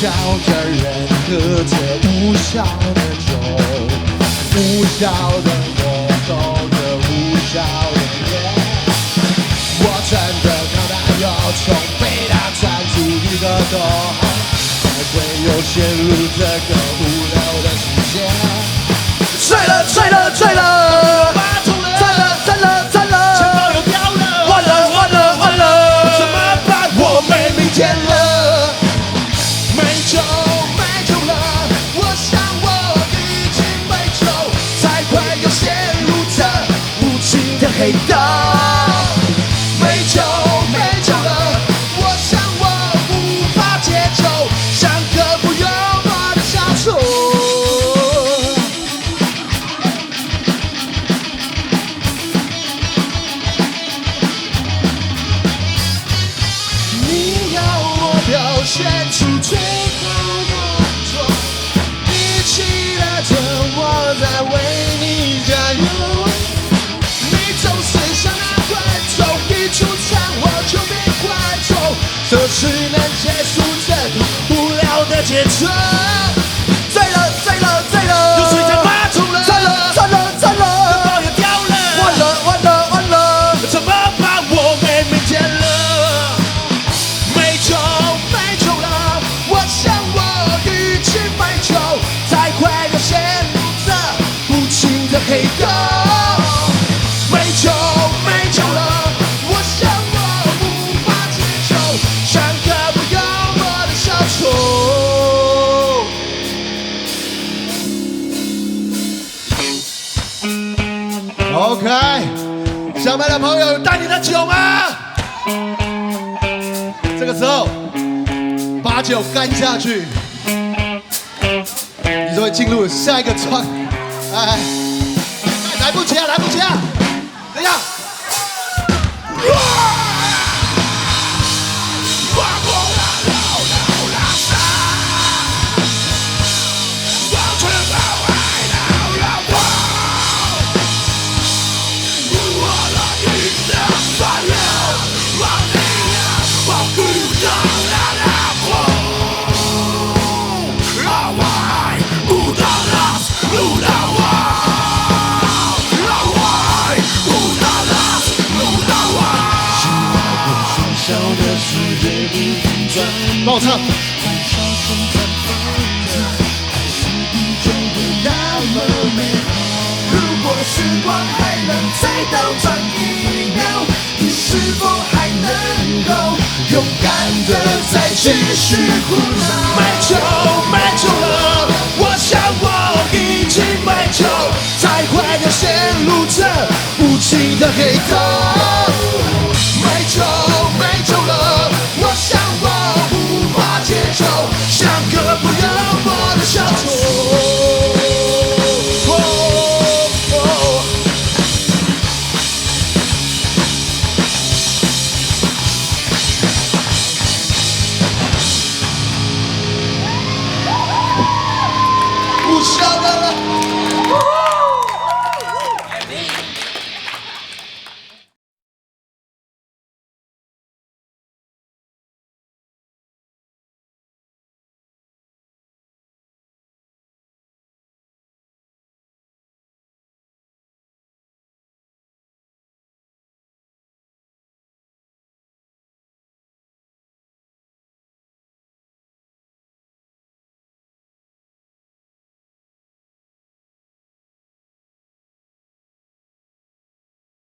笑着人喝着无效的酒，无效的我抽着无效的烟。我真的看他有从被他钻出一个洞，才会有陷入这个无聊的世界。醉了，醉了，醉了，醉了，醉了，醉了，钱包又掉了，完了，完了，完了，怎么办？我没明天了，没酒，没酒了，我想我已经没酒，才会又陷入这无尽的黑洞。没酒，没酒了，我想我无法解救，像个不幽默的小丑。你要我表现出最好的我，一起来着，我在为你加油。你总是想拿快走，一出场我就别快走，这只能结束这个无聊的节奏。醉了，醉了，醉了，有水在发出了，醉了，醉了，醉了，钱包也掉了，完了，完了，完了，怎么办？我没明天了，没酒，没酒了，我想我已经没酒，才会又陷入这无尽的黑洞。没酒，没酒了，我想我无法接受，像个不幽默的小丑。OK， 上麦的朋友有带你的酒吗？这个时候把酒干下去，你就会进入下一个状态。哎，来不及啊，来不及啊！等一下。帮我唱。如果时光还能再倒转1秒，你是否还能够勇敢的再继续胡闹？没酒，没酒了。